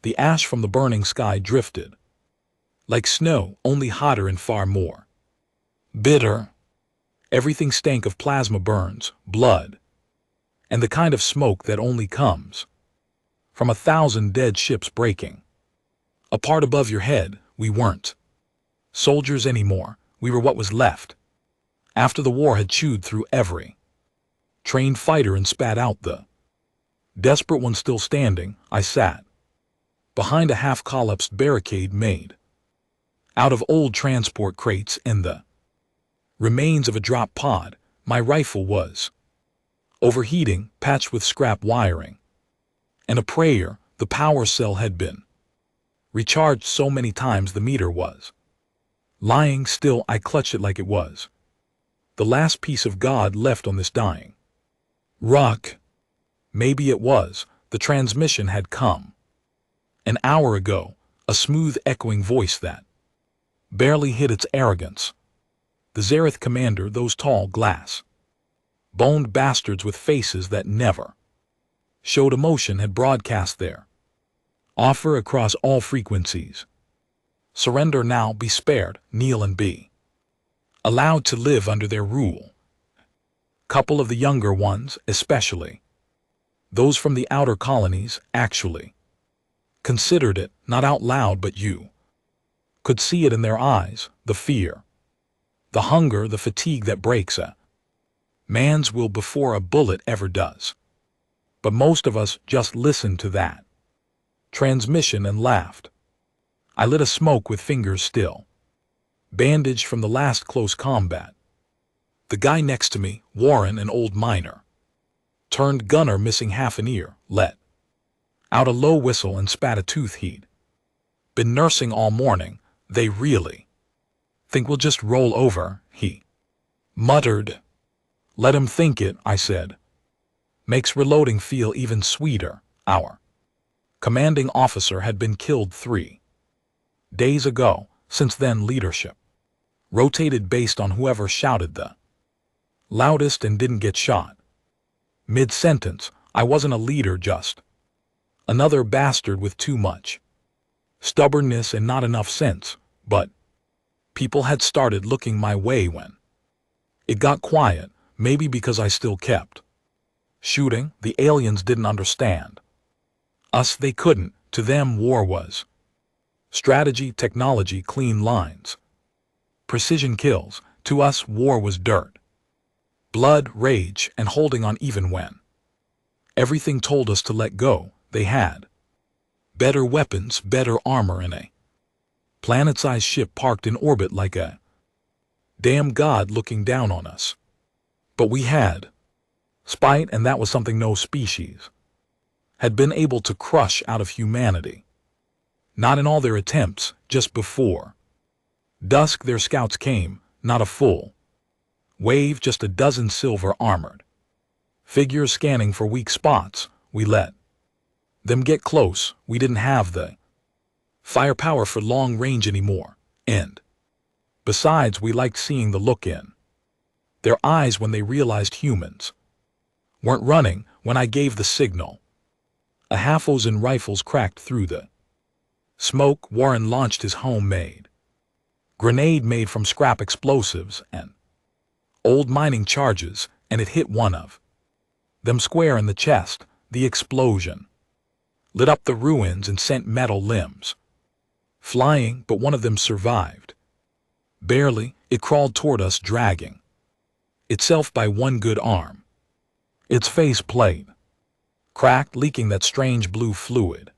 The ash from the burning sky drifted. Like snow, only hotter and far more bitter. Everything stank of plasma burns, blood, and the kind of smoke that only comes from 1,000 dead ships breaking apart above your head. We weren't soldiers anymore. We were what was left after the war had chewed through every trained fighter and spat out the desperate one. Still standing, I sat behind a half-collapsed barricade made out of old transport crates and the remains of a drop pod. My rifle was overheating, patched with scrap wiring, and a prayer the power cell had been recharged so many times the meter was lying still. I clutched it like it was the last piece of God left on this dying rock. Maybe it was. The transmission had come an hour ago, a smooth echoing voice that barely hid its arrogance. The Zareth commander, those tall glass-boned bastards with faces that never showed emotion, had broadcast their offer across all frequencies. Surrender now, be spared, kneel and be allowed to live under their rule. Couple of the younger ones, especially those from the outer colonies, actually considered it, not out loud, but you could see it in their eyes, the fear, the hunger, the fatigue that breaks a man's will before a bullet ever does. But most of us just listened to that transmission and laughed. I lit a smoke with fingers still bandaged from the last close combat. The guy next to me, Warren, an old miner, turned gunner missing half an ear, let out a low whistle and spat a tooth. He'd been nursing all morning. They really think we'll just roll over, he muttered. Let him think it, I said. Makes reloading feel even sweeter. Our commanding officer had been killed 3 days ago. Since then, leadership rotated based on whoever shouted the loudest and didn't get shot. Mid-sentence, I wasn't a leader, just another bastard with too much stubbornness and not enough sense. But people had started looking my way when it got quiet, maybe because I still kept shooting. The aliens didn't understand us. They couldn't. To them, war was strategy, technology, clean lines, precision kills. To us, war was dirt, blood, rage, and holding on even when everything told us to let go. They had better weapons, better armor, and a planet-sized ship parked in orbit like a damn god looking down on us. But we had spite, and that was something no species had been able to crush out of humanity. Not in all their attempts. Just before dusk their scouts came, not a full wave, just a dozen silver-armored figures scanning for weak spots. We let them get close. We didn't have the firepower for long range anymore, and besides, we liked seeing the look in their eyes when they realized humans weren't running. When I gave the signal, a half-dozen rifles cracked through the smoke. Warren launched his homemade grenade made from scrap explosives and old mining charges, and it hit one of them square in the chest. The explosion lit up the ruins and sent metal limbs flying, but one of them survived. Barely. It crawled toward us, dragging itself by one good arm. Its face plate cracked, leaking that strange blue fluid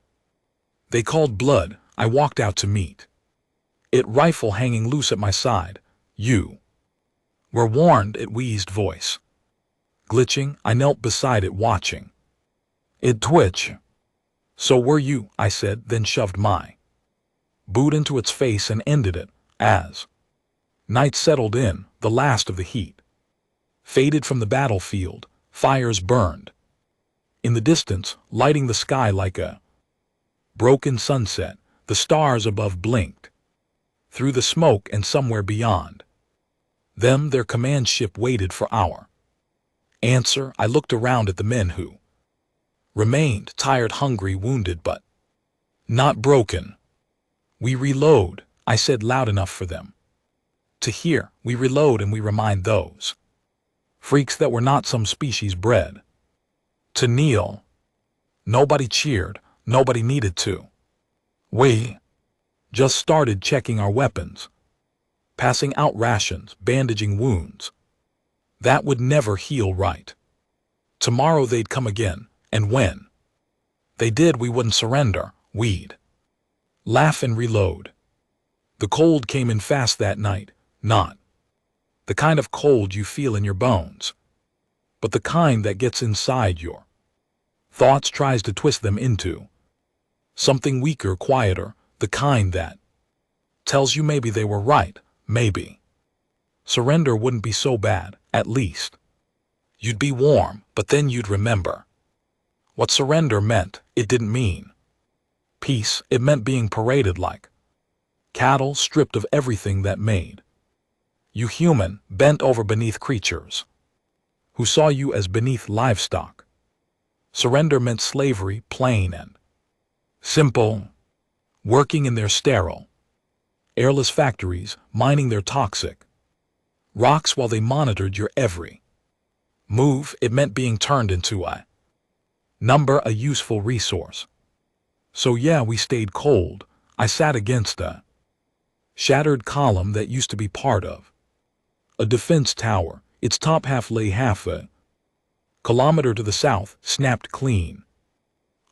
they called blood. I walked out to meet it, rifle hanging loose at my side. You were warned, it wheezed, voice glitching. I knelt beside it, watching it twitch. So were you, I said, then shoved my boot into its face and ended it. As night settled in, the last of the heat faded from the battlefield. Fires burned in the distance, lighting the sky like a broken sunset. The stars above blinked through the smoke, and somewhere beyond them their command ship waited for our answer. I looked around at the men who remained, tired, hungry, wounded, but Not broken. We reload, I said loud enough for them to hear. We reload and we remind those freaks that we're not some species bred to kneel. Nobody cheered, nobody needed to. We just started checking our weapons, passing out rations, bandaging wounds. That would never heal right. Tomorrow they'd come again, and when they did, we wouldn't surrender. We'd laugh and reload. The cold came in fast that night, not the kind of cold you feel in your bones, but the kind that gets inside your thoughts, tries to twist them into something weaker, quieter, the kind that tells you maybe they were right, maybe surrender wouldn't be so bad, at least you'd be warm, but then you'd remember what surrender meant. It didn't mean peace, it meant being paraded like cattle, stripped of everything that made you human, bent over beneath creatures who saw you as beneath livestock. Surrender meant slavery, plain and simple, working in their sterile, airless factories, mining their toxic rocks while they monitored your every move. It meant being turned into a number, a useful resource. So yeah, we stayed cold. I sat against a shattered column that used to be part of a defense tower. Its top half lay half a kilometer to the south, snapped clean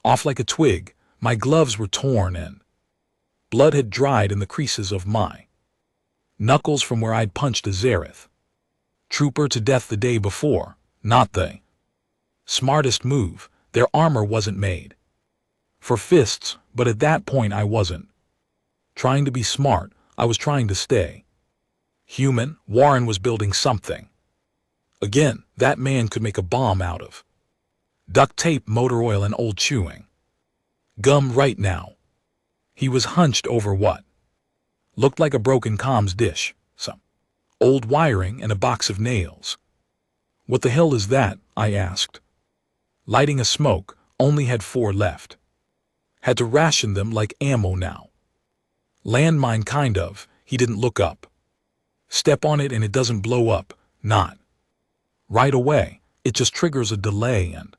off like a twig. My gloves were torn and blood had dried in the creases of my knuckles from where I'd punched a Zareth trooper to death the day before. Not the smartest move. Their armor wasn't made for fists, but at that point I wasn't trying to be smart. I was trying to stay human. Warren was building something. Again, that man could make a bomb out of duct tape, motor oil, and old chewing gum right now. He was hunched over what looked like a broken comms dish, some old wiring, and a box of nails. What the hell is that? I asked. Lighting a smoke. Only had 4 left. Had to ration them like ammo now. Landmine, kind of. He didn't look up. Step on it and it doesn't blow up. Not right away. It just triggers a delay, and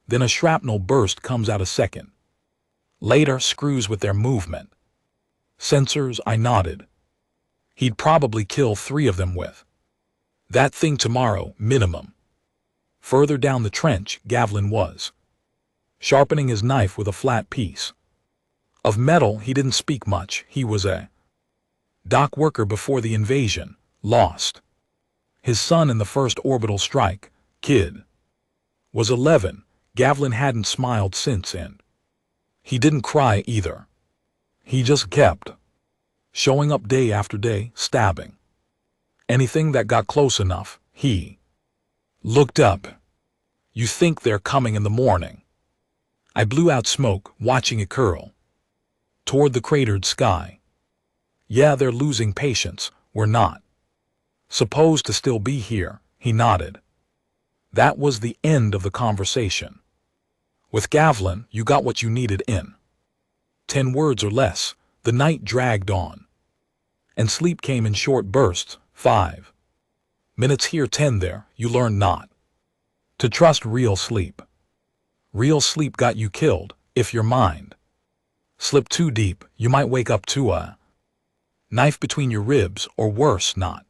then a shrapnel burst comes out a second later. Screws with their movement sensors. I nodded. He'd probably kill 3 of them with that thing tomorrow, minimum. Further down the trench, Gavlin was sharpening his knife with a flat piece of metal. He didn't speak much. He was a dock worker before the invasion, lost his son in the first orbital strike. Kid was 11. Gavlin hadn't smiled since, and he didn't cry either. He just kept showing up day after day, stabbing anything that got close enough. He looked up. You think they're coming in the morning? I blew out smoke, watching it curl toward the cratered sky. Yeah, they're losing patience. We're not supposed to still be here. He nodded. That was the end of the conversation. With Gavlin, you got what you needed in 10 words or less. The night dragged on, and sleep came in short bursts. 5 minutes here, 10 there. You learned not to trust real sleep. Real sleep got you killed. If your mind slipped too deep, you might wake up to a knife between your ribs, or worse, not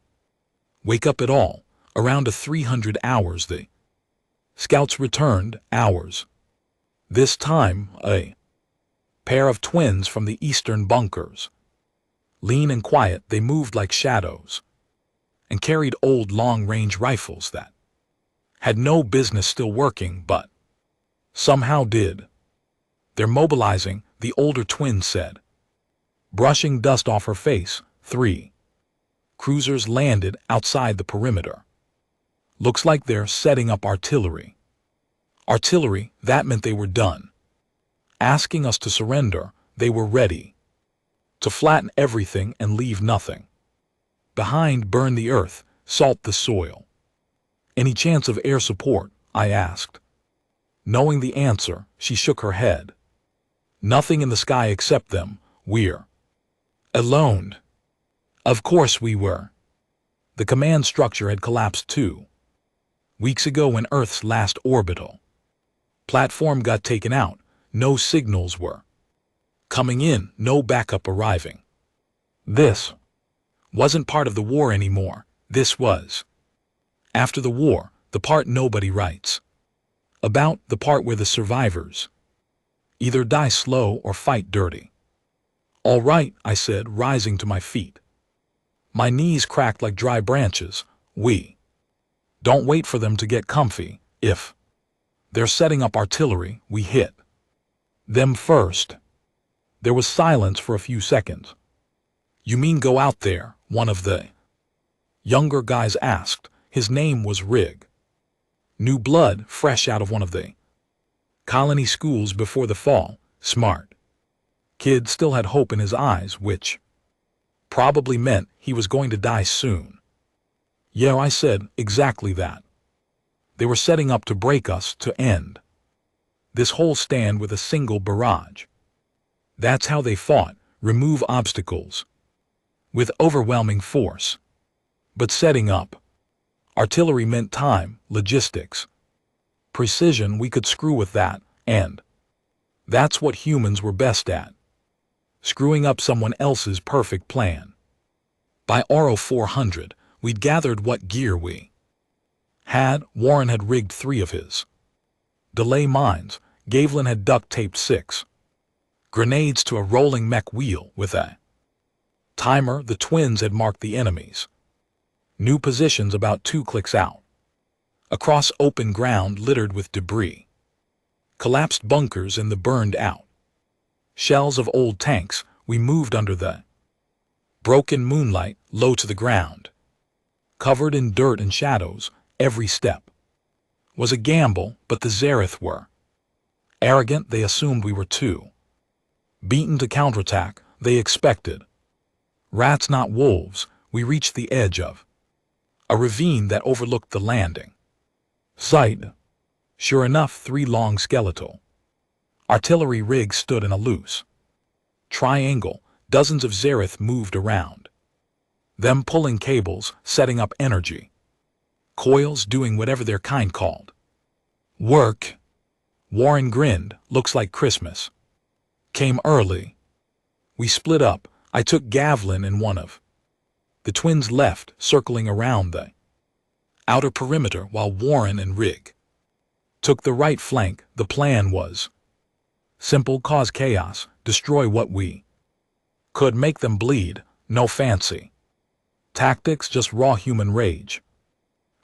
wake up at all. Around 300 hours the scouts returned. Hours. This time, a pair of twins from the eastern bunkers. Lean and quiet, they moved like shadows and carried old long-range rifles that had no business still working, but somehow did. They're mobilizing, the older twin said, brushing dust off her face. 3 cruisers landed outside the perimeter. Looks like they're setting up artillery. Artillery, that meant they were done asking us to surrender. They were ready to flatten everything and leave nothing behind, burn the earth, salt the soil. Any chance of air support? I asked. Knowing the answer, she shook her head. Nothing in the sky except them. We're alone. Of course we were. The command structure had collapsed too. Weeks ago when Earth's last orbital platform got taken out, no signals were coming in, no backup arriving. This wasn't part of the war anymore. This was after the war, the part nobody writes about, the part where the survivors either die slow or fight dirty. All right, I said, rising to my feet. My knees cracked like dry branches. We don't wait for them to get comfy. If they're setting up artillery, we hit them first. There was silence for a few seconds. You mean go out there? One of the younger guys asked. His name was Rig. New blood, fresh out of one of the colony schools before the fall. Smart kid, still had hope in his eyes, which probably meant he was going to die soon. Yeah, I said, exactly that. They were setting up to break us, to end this whole stand with a single barrage. That's how they fought, remove obstacles with overwhelming force. But setting up artillery meant time, logistics, precision. We could screw with that, and that's what humans were best at. Screwing up someone else's perfect plan. By RO 400, we'd gathered what gear we had. Warren had rigged 3 of his delay mines. Gavelin had duct-taped 6 grenades to a rolling mech wheel with a timer. The twins had marked the enemies' new positions about 2 clicks out, across open ground littered with debris, collapsed bunkers and the burned out shells of old tanks. We moved under the broken moonlight, low to the ground, covered in dirt and shadows. Every step was a gamble, but the Zereth were arrogant. They assumed we were too beaten to counterattack. They expected rats, not wolves. We reached the edge of a ravine that overlooked the landing site. Sure enough, 3 long skeletal artillery rigs stood in a loose triangle. Dozens of Zereth moved around them, pulling cables, setting up energy coils, doing whatever their kind called work. Warren grinned. Looks like Christmas came early. We split up. I took Gavelin and one of the twins left, circling around the outer perimeter, while Warren and Rig took the right flank. The plan was simple: cause chaos, destroy what we could, make them bleed. No fancy tactics, just raw human rage.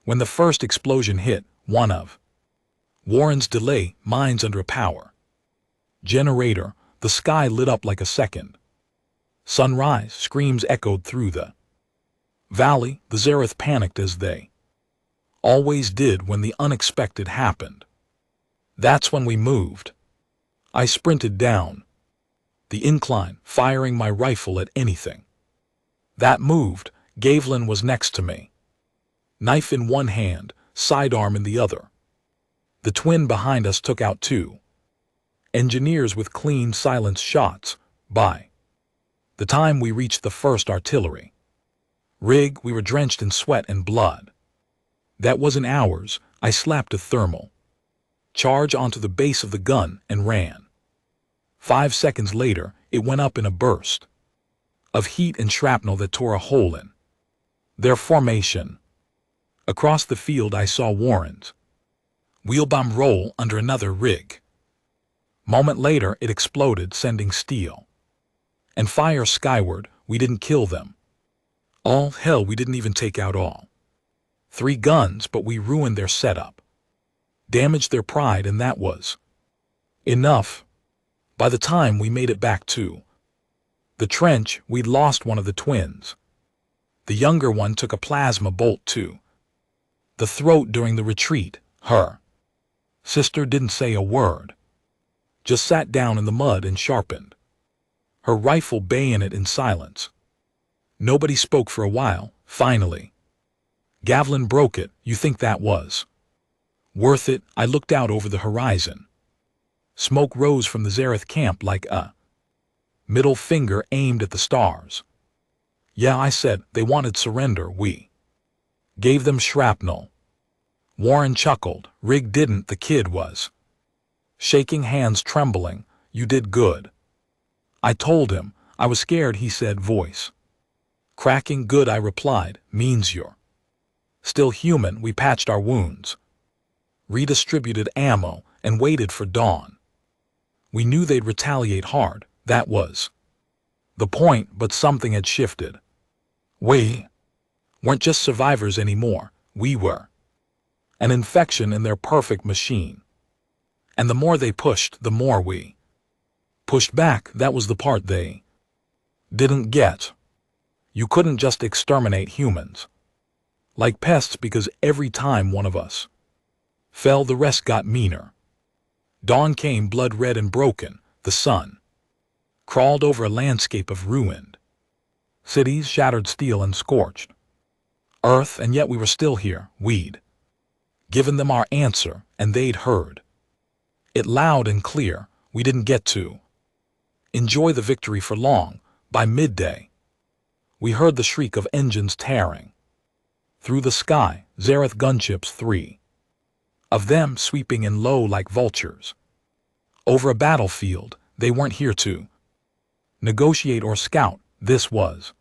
When the first explosion hit, one of Warren's delay mines under a power generator, the sky lit up like a second sunrise. Screams echoed through the valley. The Zereth panicked, as they always did when the unexpected happened. That's when we moved. I sprinted down the incline, firing my rifle at anything that moved. Gavelin was next to me, knife in one hand, sidearm in the other. The twin behind us took out 2 engineers with clean, silenced shots. By the time we reached the first artillery rig, we were drenched in sweat and blood. That wasn't ours. I slapped a thermal charge onto the base of the gun and ran. 5 seconds later, it went up in a burst of heat and shrapnel that tore a hole in their formation. Across the field, I saw Warren's wheelbomb roll under another rig. Moment later, it exploded, sending steel and fire skyward. We didn't kill them all. Hell, we didn't even take out all 3 guns, but we ruined their setup, damaged their pride, and that was enough. By the time we made it back to the trench, we'd lost one of the twins. The younger one took a plasma bolt to the throat during the retreat. Her sister didn't say a word, just sat down in the mud and sharpened her rifle bayonet in silence. Nobody spoke for a while. Finally, Gavelin broke it. You think that was worth it? I looked out over the horizon. Smoke rose from the Zareth camp like a middle finger aimed at the stars. Yeah, I said, they wanted surrender, we gave them shrapnel. Warren chuckled. Rig didn't, the kid was shaking hands, trembling. You did good. I told him. I was scared, he said, voice cracking. Good, I replied, means you're still human. We patched our wounds, redistributed ammo, and waited for dawn. We knew they'd retaliate hard, that was the point, but something had shifted. We weren't just survivors anymore, we were an infection in their perfect machine. And the more they pushed, the more we pushed back. That was the part they didn't get. You couldn't just exterminate humans like pests, because every time one of us fell, the rest got meaner. Dawn came, blood red and broken. The sun crawled over a landscape of ruined cities, shattered steel and scorched earth, and yet we were still here. We'd given them our answer, and they'd heard it loud and clear. We didn't get to enjoy the victory for long. By midday, we heard the shriek of engines tearing through the sky. Zareth gunships, 3 of them sweeping in low like vultures over a battlefield. They weren't here to negotiate or scout. This was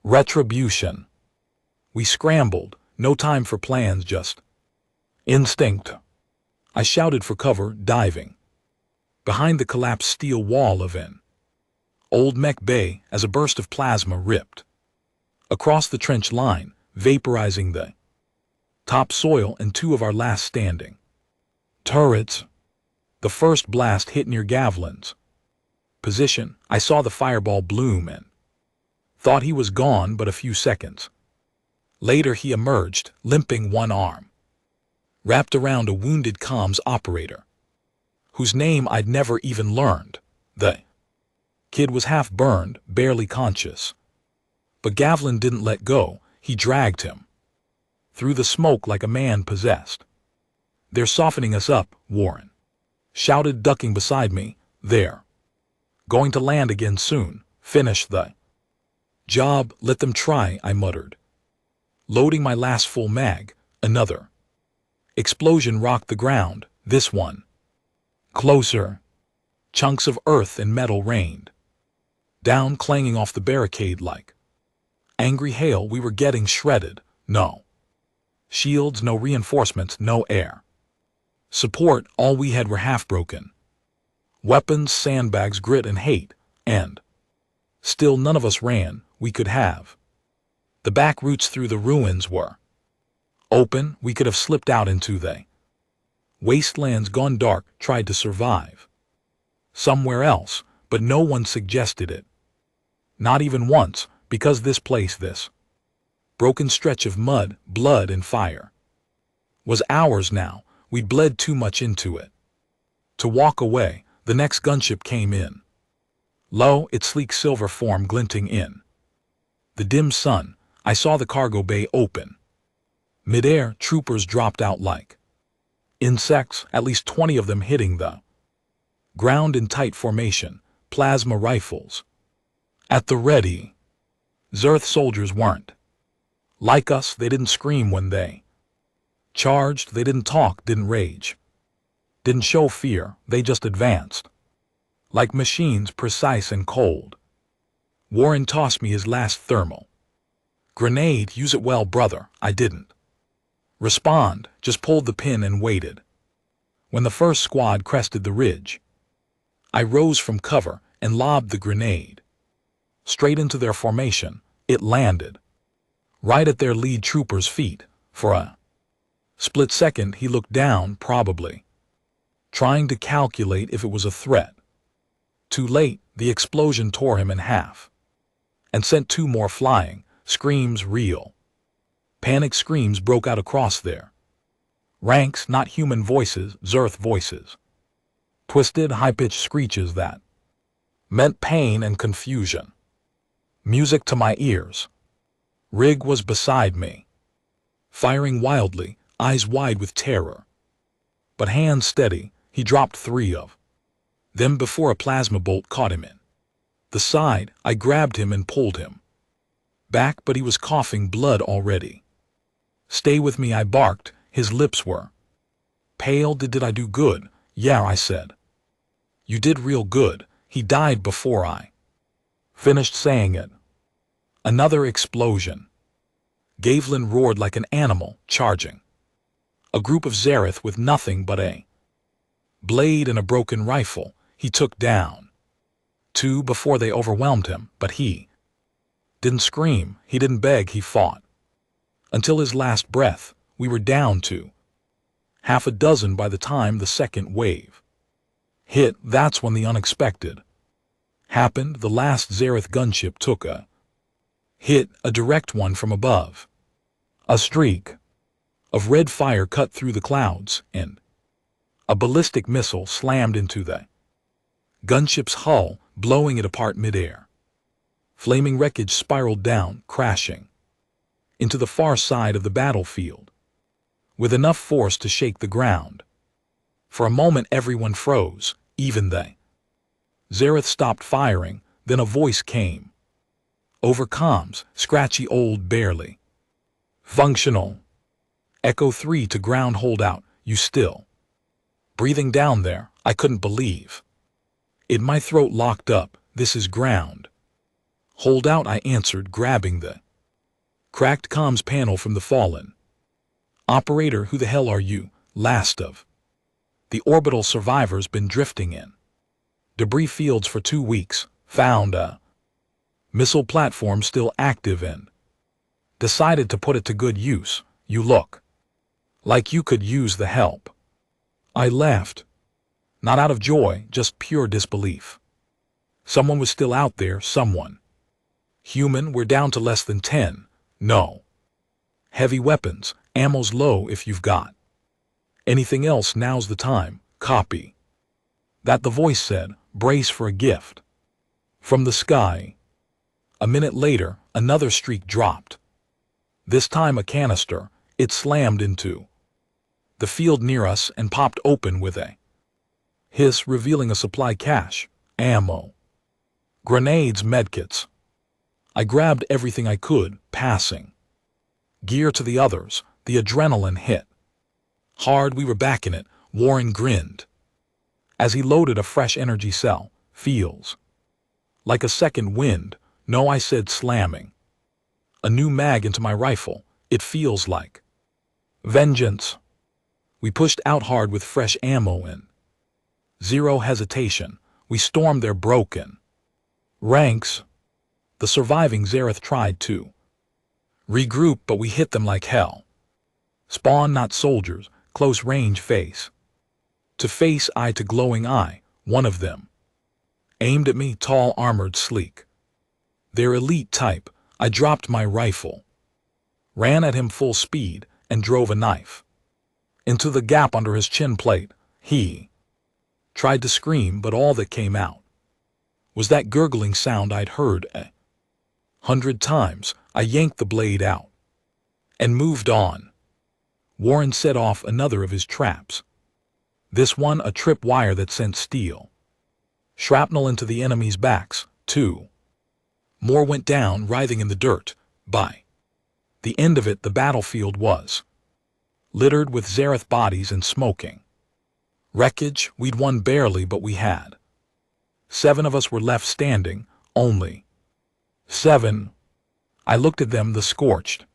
retribution. We scrambled, no time for plans, just instinct. I shouted for cover, diving behind the collapsed steel wall of an old mech bay as a burst of plasma ripped across the trench line, vaporizing the topsoil and 2 of our last standing turrets. The first blast hit near Gavlin's position. I saw the fireball bloom and thought he was gone, but a few seconds later he emerged, limping, one arm wrapped around a wounded comms operator whose name I'd never even learned. The kid was half burned, barely conscious. But Gavlin didn't let go. He dragged him through the smoke like a man possessed. They're softening us up, Warren shouted, ducking beside me. They're going to land again soon. Finish the job. Let them try, I muttered, loading my last full mag. Another explosion rocked the ground, this one closer. Chunks of earth and metal rained down, clanging off the barricade like angry hail. We were getting shredded. No shields, no reinforcements, no air support. All we had were half-broken weapons, sandbags, grit, and hate. And still none of us ran. We could have. The back routes through the ruins were open. We could have slipped out into the wastelands, gone dark, tried to survive somewhere else, but no one suggested it. Not even once, because this place, this broken stretch of mud, blood, and fire, was ours now. We'd bled too much into it to walk away. The next gunship came in. Lo, its sleek silver form glinting in the dim sun. I saw the cargo bay open. Midair, troopers dropped out like insects, at least 20 of them hitting the ground in tight formation, plasma rifles at the ready. Zareth soldiers weren't like us. They didn't scream when they charged. They didn't talk, didn't rage, didn't show fear. They just advanced like machines, precise and cold. Warren tossed me his last thermal grenade. Use it well, brother. I didn't respond, just pulled the pin and waited. When the first squad crested the ridge, I rose from cover and lobbed the grenade straight into their formation. It landed right at their lead trooper's feet. For a split second he looked down, probably trying to calculate if it was a threat. Too late, the explosion tore him in half and sent 2 more flying. Screams, real panic screams, broke out across their ranks. Not human voices, Zareth voices. Twisted, high-pitched screeches that meant pain and confusion. Music to my ears. Rig was beside me, firing wildly, eyes wide with terror, but hands steady. He dropped 3 of Then before a plasma bolt caught him in the side, I grabbed him and pulled him back, but he was coughing blood already. "Stay with me," I barked. His lips were pale. Did I do good? Yeah, I said. You did real good. He died before I finished saying it. Another explosion. Gavelin roared like an animal charging a group of Zareth with nothing but a blade and a broken rifle. He took down 2 before they overwhelmed him, but he didn't scream, he didn't beg, he fought. Until his last breath, we were down to half a dozen by the time the second wave hit. That's when the unexpected happened. The last Zareth gunship took a hit, a direct one from above. A streak of red fire cut through the clouds, and a ballistic missile slammed into the gunship's hull, blowing it apart midair. Flaming wreckage spiraled down, crashing into the far side of the battlefield, with enough force to shake the ground. For a moment everyone froze, even they. Zareth stopped firing, then a voice came over comms, scratchy old, barely functional. Echo 3 to ground. Hold out. You still breathing down there? I couldn't believe it. My throat locked up. This is ground. Hold out, I answered, grabbing the cracked comms panel from the fallen operator. Who the hell are you? Last of the orbital survivors, been drifting in debris fields for 2 weeks, found a missile platform still active and decided to put it to good use. You look like you could use the help. I laughed, not out of joy, just pure disbelief. Someone was still out there, someone human. We're down to less than 10. No heavy weapons, ammo's low. If you've got anything else, now's the time. Copy that, the voice said. Brace for a gift from the sky. A minute later, another streak dropped. This time a canister. It slammed into the field near us and popped open with a hiss, revealing a supply cache. Ammo, grenades, medkits. I grabbed everything I could, passing gear to the others. The adrenaline hit hard. We were back in it. Warren grinned as he loaded a fresh energy cell. Feels like a second wind. No, I said, slamming a new mag into my rifle. It feels like vengeance. We pushed out hard with fresh ammo and zero hesitation. We stormed their broken ranks. The surviving Zareth tried to regroup, but we hit them like hell. Spawn, not soldiers, close range, face to face, eye to glowing eye. One of them aimed at me, tall, armored, sleek. Their elite type. I dropped my rifle, ran at him full speed, and drove a knife into the gap under his chin plate. He tried to scream, but all that came out was that gurgling sound I'd heard 100 times. I yanked the blade out and moved on. Warren set off another of his traps. This one a tripwire that sent steel shrapnel into the enemy's backs. 2 more went down, writhing in the dirt. By the end of it, the battlefield was littered with Zareth bodies and smoking wreckage. We'd won barely, but we had 7 of us were left standing. Only 7. I looked at them, the scorched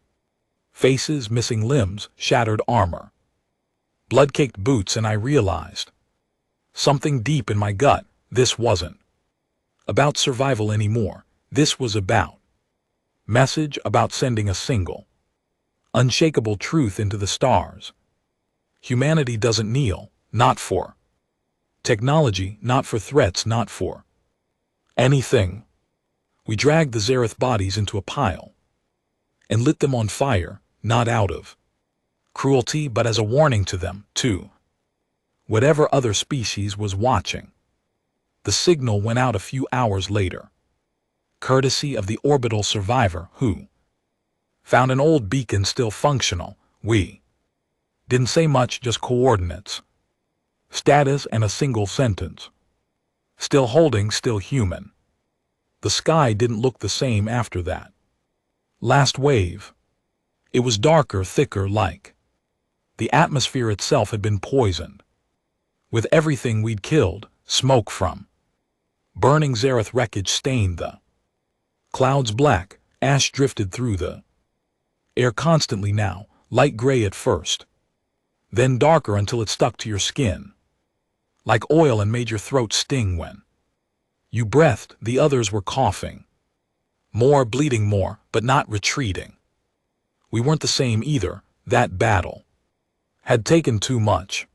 faces, missing limbs, shattered armor, blood-caked boots, and I realized something deep in my gut. This wasn't about survival anymore. This was about message, about sending a single, unshakable truth into the stars. Humanity doesn't kneel, not for technology, not for threats, not for anything. We dragged the Zareth bodies into a pile and lit them on fire, not out of cruelty, but as a warning to them, to whatever other species was watching. The signal went out a few hours later, courtesy of the orbital survivor who found an old beacon still functional. We didn't say much, just coordinates, status, and a single sentence. Still holding, still human. The sky didn't look the same after that. Last wave. It was darker, thicker, like the atmosphere itself had been poisoned. With everything we'd killed, smoke from burning Zareth wreckage stained the clouds black, ash drifted through the air constantly now, light gray at first, then darker until it stuck to your skin, like oil and made your throat sting when you breathed. The others were coughing. More, bleeding more, but not retreating. We weren't the same either. That battle had taken too much.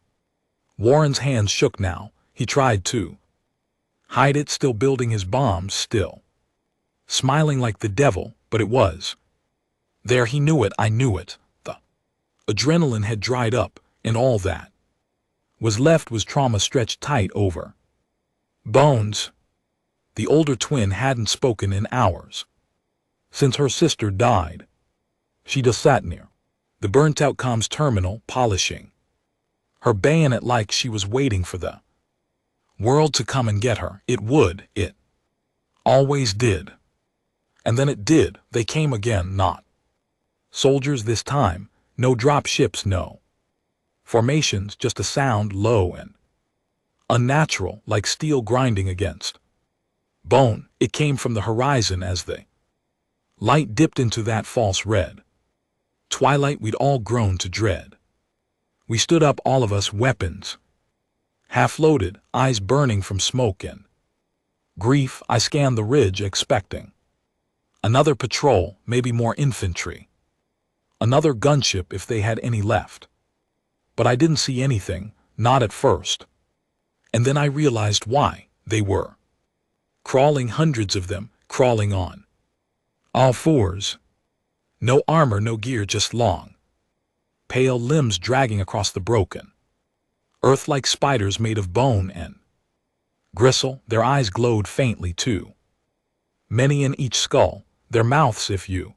Warren's hands shook now. He tried to hide it, still building his bombs, still smiling like the devil, but it was there. He knew it, I knew it. The adrenaline had dried up, and all that was left was trauma stretched tight over bones. The older twin hadn't spoken in hours. Since her sister died. She just sat near the burnt-out comms terminal, polishing her bayonet like she was waiting for the world to come and get her. It would, it always did. And then it did. They came again, not soldiers this time, no drop ships, no formations, just a sound low and unnatural, like steel grinding against bone. It came from the horizon as the light dipped into that false red twilight we'd all grown to dread. We stood up, all of us, weapons half-loaded, eyes burning from smoke and grief. I scanned the ridge, expecting another patrol, maybe more infantry, another gunship if they had any left. But I didn't see anything, not at first. And then I realized why. They were crawling, hundreds of them, crawling on all fours. No armor, no gear, just long, pale limbs dragging across the broken earth like spiders made of bone and gristle. Their eyes glowed faintly too, many in each skull. Their mouths, if you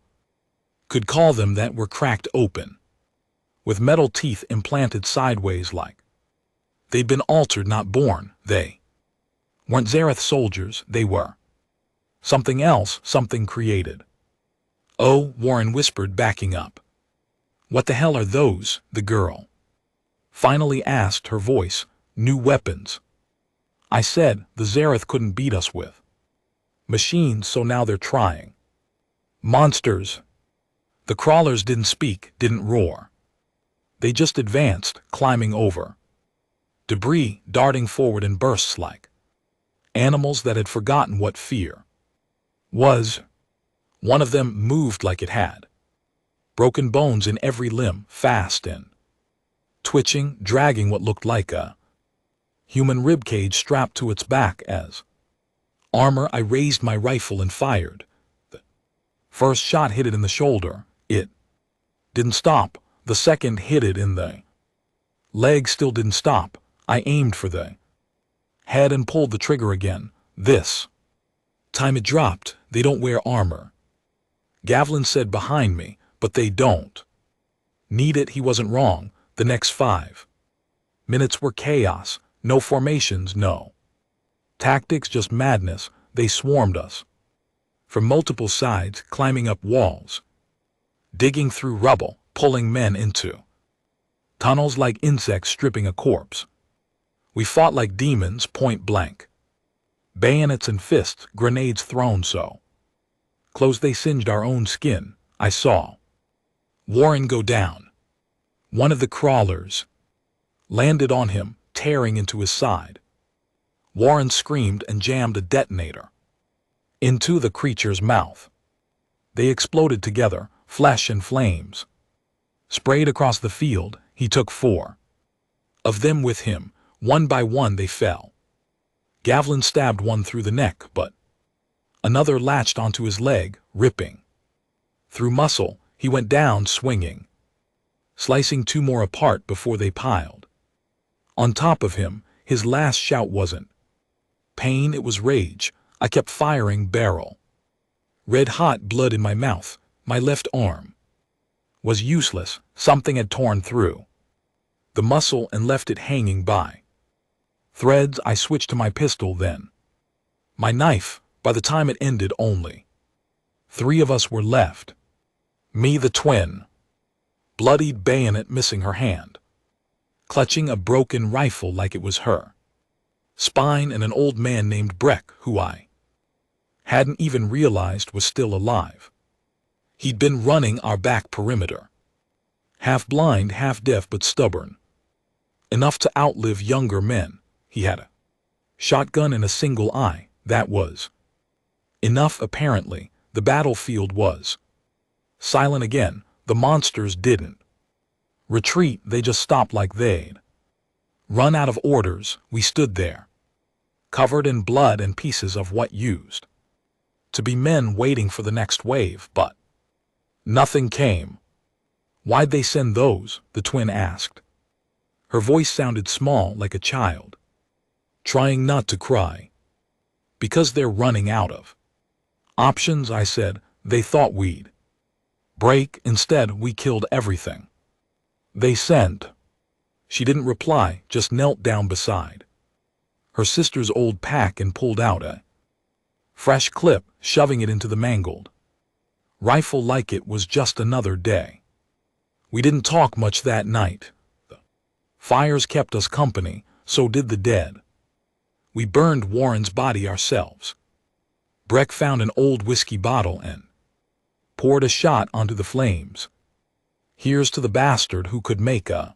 could call them that, were cracked open, with metal teeth implanted sideways like they'd been altered, not born. They weren't Zareth soldiers, they were something else, something created. Oh, Warren whispered, backing up. What the hell are those? The girl finally asked, her voice. New weapons. I said, the Zareth couldn't beat us with machines, so now they're trying. Monsters. The crawlers didn't speak, didn't roar. They just advanced, climbing over debris, darting forward in bursts like animals that had forgotten what fear was. One of them moved like it had broken bones in every limb, fast and twitching, dragging what looked like a human ribcage strapped to its back as armor. I raised my rifle and fired. The first shot hit it in the shoulder. It didn't stop. The second hit it in the leg, still didn't stop. I aimed for the head and pulled the trigger again. This time it dropped. They don't wear armor, Gavlin said behind me, but they don't need it. He wasn't wrong. The next 5 minutes were chaos. No formations, no tactics, just madness. They swarmed us from multiple sides, climbing up walls, digging through rubble, pulling men into tunnels like insects stripping a corpse. We fought like demons, point blank. Bayonets and fists, grenades thrown so close they singed our own skin. I saw Warren go down. One of the crawlers landed on him, tearing into his side. Warren screamed and jammed a detonator into the creature's mouth. They exploded together, flesh and flames sprayed across the field. He took 4 of them with him. One by one they fell. Gavlin stabbed one through the neck, but another latched onto his leg, ripping through muscle. He went down swinging, slicing 2 more apart before they piled on top of him. His last shout wasn't pain, it was rage. I kept firing, barrel red hot, blood in my mouth. My left arm was useless. Something had torn through the muscle and left it hanging by threads. I switched to my pistol then. My knife, by the time it ended only. 3 of us were left. Me the twin. Bloodied bayonet missing her hand. Clutching a broken rifle like it was her. Spine and an old man named Breck who I hadn't even realized was still alive. He'd been running our back perimeter. Half blind, half deaf but stubborn. Enough to outlive younger men. He had a shotgun and a single eye, that was enough apparently. The battlefield was silent again. The monsters didn't retreat, they just stopped like they'd run out of orders. We stood there, covered in blood and pieces of what used to be men waiting for the next wave, but nothing came. Why'd they send those? The twin asked. Her voice sounded small, like a child, trying not to cry. Because they're running out of options, I said. They thought we'd break. Instead, we killed everything they sent. She didn't reply, just knelt down beside her sister's old pack and pulled out a fresh clip, shoving it into the mangled rifle like it was just another day. We didn't talk much that night. The fires kept us company, so did the dead. We burned Warren's body ourselves. Breck found an old whiskey bottle and poured a shot onto the flames. Here's to the bastard who could make a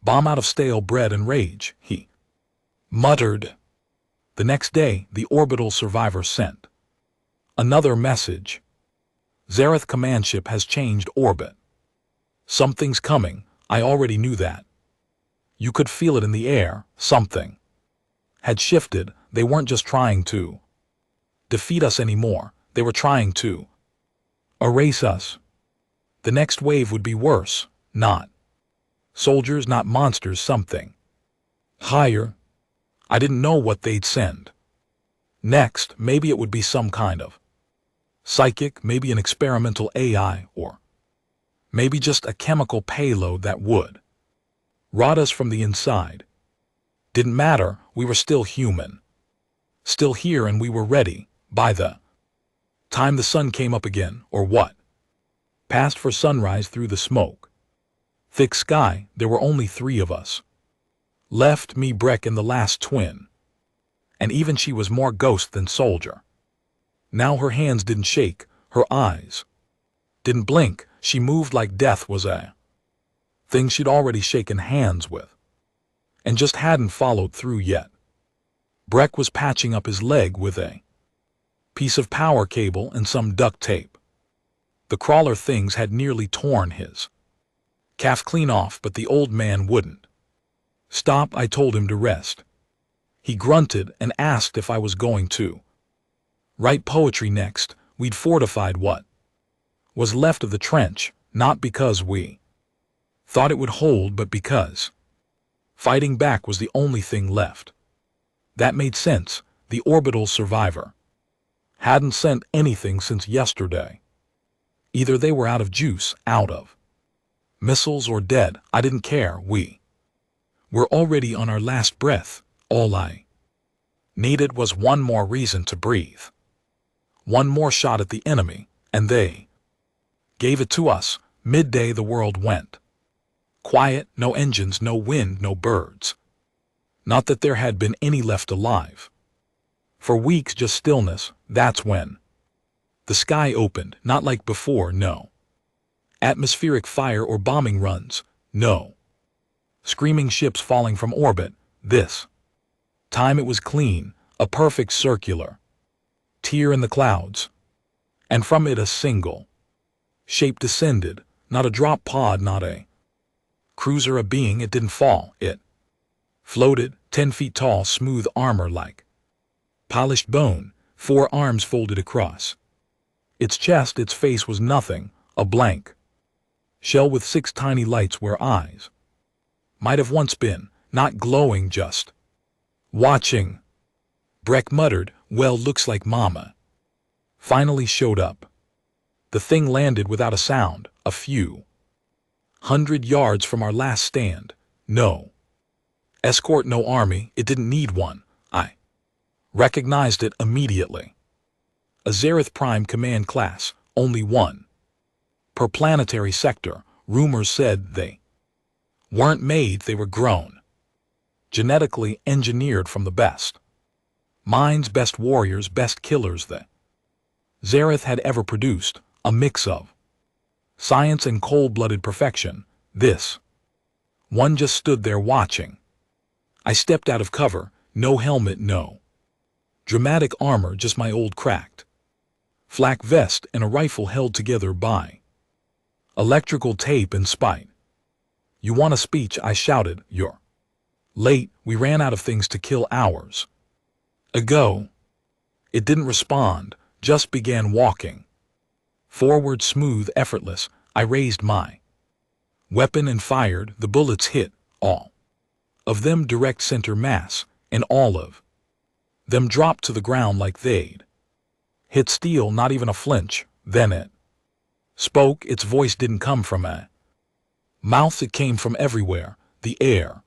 bomb out of stale bread and rage, he muttered. The next day, the orbital survivor sent another message. Zareth command ship has changed orbit. Something's coming. I already knew that. You could feel it in the air. Something had shifted. They weren't just trying to defeat us anymore. They were trying to erase us. The next wave would be worse. Not soldiers, not monsters, something higher. I didn't know what they'd send next. Maybe it would be some kind of psychic, maybe an experimental AI, or maybe just a chemical payload that would rot us from the inside. Didn't matter, we were still human. Still here, and we were ready by the time the sun came up again, or what passed for sunrise through the smoke. Thick sky. There were only 3 of us left, me, Breck, and the last twin. And even she was more ghost than soldier. Now her hands didn't shake, her eyes didn't blink. She moved like death was a thing she'd already shaken hands with and just hadn't followed through yet. Breck was patching up his leg with a piece of power cable and some duct tape. The crawler things had nearly torn his calf clean off, but the old man wouldn't stop. I told him to rest. He grunted and asked if I was going to write poetry next. We'd fortified what was left of the trench, not because we thought it would hold, but because fighting back was the only thing left. That made sense. The orbital survivor hadn't sent anything since yesterday. Either they were out of juice, out of missiles, or dead. I didn't care. We were already on our last breath. All I needed was one more reason to breathe. One more shot at the enemy, and they gave it to us. Midday the world went quiet, no engines, no wind, no birds. Not that there had been any left alive. For weeks just stillness. That's when the sky opened, not like before, no atmospheric fire or bombing runs, no screaming ships falling from orbit. This time it was clean, a perfect circular tear in the clouds, and from it a single shape descended, not a drop pod, not a cruiser, a being. It didn't fall, it floated, 10 feet tall, smooth armor like polished bone, 4 arms folded across its chest. Its face was nothing, a blank shell with 6 tiny lights where eyes might have once been, not glowing, just watching. Breck muttered, well, looks like Mama finally showed up. The thing landed without a sound, a few 100 yards from our last stand. No escort, no army. It didn't need one. I Recognized it immediately. A Zareth Prime command class, only one. Per planetary sector, rumors said they weren't made, they were grown. Genetically engineered from the best. Minds, best warriors, best killers the Zareth had ever produced, a mix of science and cold-blooded perfection. This one just stood there watching. I stepped out of cover, no helmet, no dramatic armor, just my old cracked flak vest and a rifle held together by electrical tape and spite. "You want a speech?" I shouted. "You're late, we ran out of things to kill hours ago." It didn't respond, just began walking. Forward, smooth, effortless. I raised my weapon and fired. The bullets hit, all of them direct center mass, and all of them dropped to the ground like they'd hit steel, not even a flinch. Then it spoke. Its voice didn't come from a mouth, it came from everywhere. The air,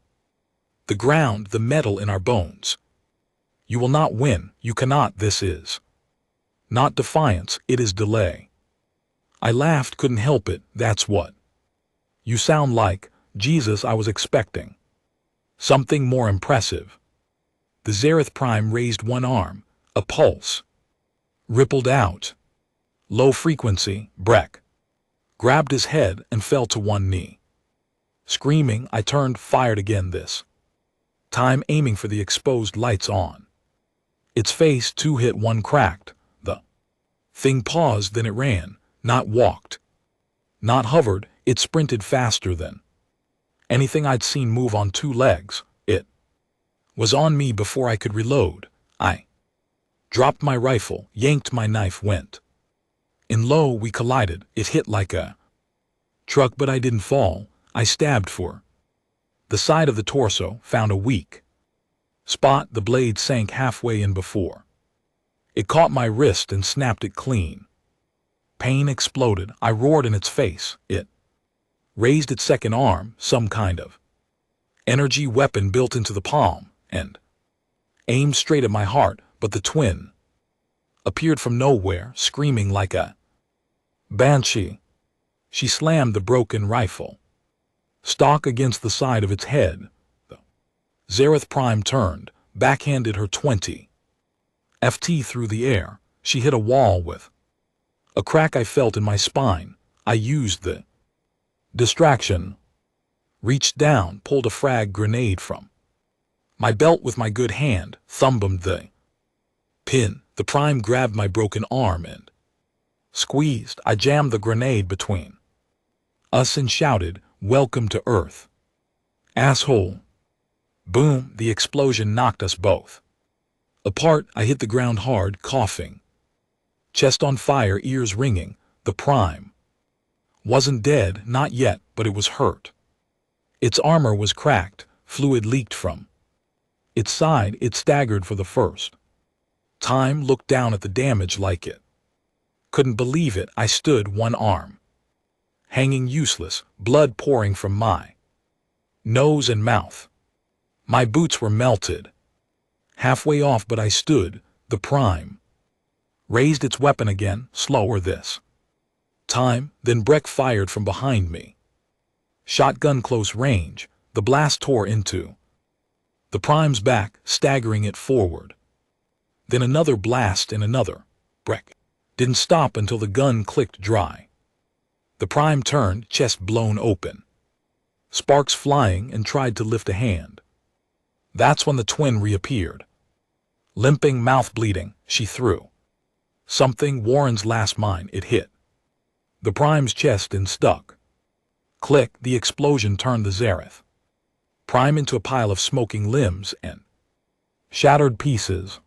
the ground, the metal in our bones. "You will not win, you cannot. This is not defiance, it is delay." I laughed, couldn't help it. "That's what you sound like." Jesus, I was expecting something more impressive. The Zareth Prime raised one arm. A pulse rippled out. Low frequency. Breck grabbed his head and fell to one knee. Screaming, I turned, fired again, this time aiming for the exposed lights on its face. Two hit, one cracked. The thing paused, then it ran, not walked, not hovered. It sprinted faster than anything I'd seen move on two legs. It was on me before I could reload. I dropped my rifle, yanked my knife, went in low. We collided. It hit like a truck, but I didn't fall. I stabbed for the side of the torso, found a weak spot. The blade sank halfway in before it caught my wrist and snapped it clean. Pain exploded. I roared in its face. It raised its second arm, some kind of energy weapon built into the palm, and aimed straight at my heart. But the twin appeared from nowhere, screaming like a banshee. She slammed the broken rifle stock against the side of its head. The Zareth Prime turned, backhanded her 20 FT through the air. She hit a wall with a crack I felt in my spine. I used the distraction, reached down, pulled a frag grenade from my belt with my good hand, thumbed the pin. The Prime grabbed my broken arm and squeezed. I jammed the grenade between us and shouted, "Welcome to Earth, asshole." Boom, the explosion knocked us both apart. I hit the ground hard, coughing, chest on fire, ears ringing. The Prime wasn't dead, not yet, but it was hurt. Its armor was cracked, fluid leaked from its side. It staggered for the first time, looked down at the damage like it couldn't believe it. I stood, one arm hanging useless, blood pouring from my nose and mouth. My boots were melted halfway off, but I stood. The Prime raised its weapon again, slower this time. Then Breck fired from behind me. Shotgun close range. The blast tore into the Prime's back, staggering it forward. Then another blast and another. Breck didn't stop until the gun clicked dry. The Prime turned, chest blown open, sparks flying, and tried to lift a hand. That's when the twin reappeared. Limping, mouth bleeding, she threw something, Warren's last mine. It hit the Prime's chest and stuck. Click, the explosion turned the Zareth Prime into a pile of smoking limbs and shattered pieces.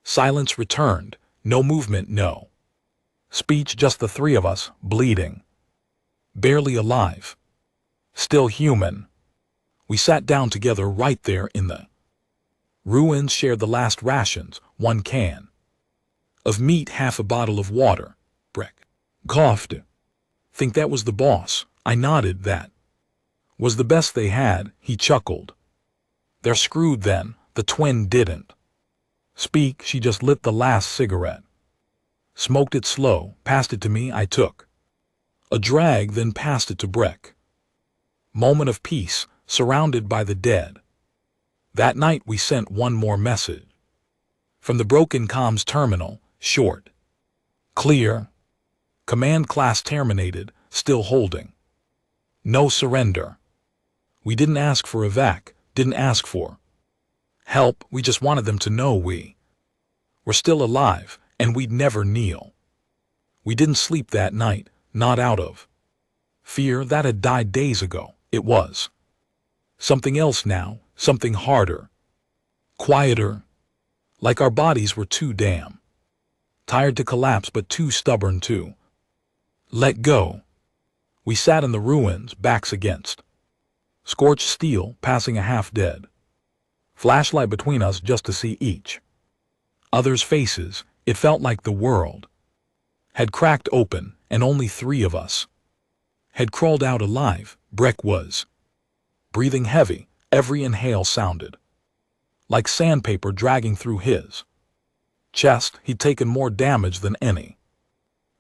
Silence returned, no movement, no speech, just the three of us, bleeding, barely alive, still human. We sat down together right there in the ruins, shared the last rations, one can of meat, half a bottle of water. Breck coughed. "Think that was the boss?" I nodded. "That was the best they had." He chuckled. "They're screwed then." The twin didn't Speak, she just lit the last cigarette. Smoked it slow, passed it to me, I took a drag, then passed it to Breck. Moment of peace, surrounded by the dead. That night we sent one more message. From the broken comms terminal, short. Clear. Command class terminated, still holding. No surrender. We didn't ask for evac, didn't ask for help, we just wanted them to know we were still alive, and we'd never kneel. We didn't sleep that night, not out of fear. That had died days ago. It was something else now, something harder, quieter, like our bodies were too damn tired to collapse but too stubborn to let go. We sat in the ruins, backs against scorched steel, passing a half-dead flashlight between us just to see each other's faces. It felt like the world had cracked open, and only 3 of us had crawled out alive. Breck was breathing heavy. Every inhale sounded like sandpaper dragging through his chest. He'd taken more damage than any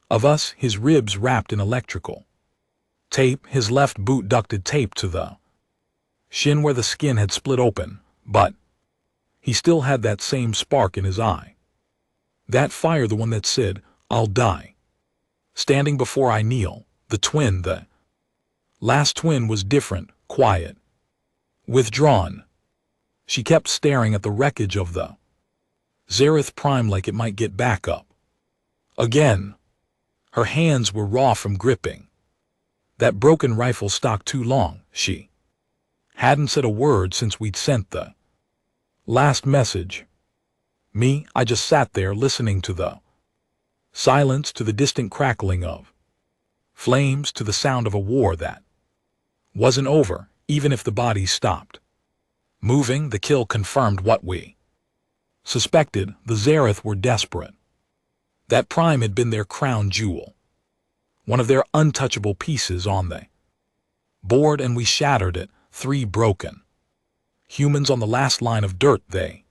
of us, his ribs wrapped in electrical tape, his left boot ducted tape to the shin where the skin had split open, but he still had that same spark in his eye. That fire, the one that said, "I'll die." Standing before I kneel, the twin, the last twin, was different, quiet, withdrawn. She kept staring at the wreckage of the Zareth Prime like it might get back up again. Her hands were raw from gripping that broken rifle stock too long. She hadn't said a word since we'd sent the last message. Me, I just sat there listening to the silence, to the distant crackling of flames, to the sound of a war that wasn't over. Even if the bodies stopped moving, the kill confirmed what we suspected. The Zareth were desperate. That Prime had been their crown jewel, one of their untouchable pieces on the board, and we shattered it. 3 broken humans on the last line of dirt they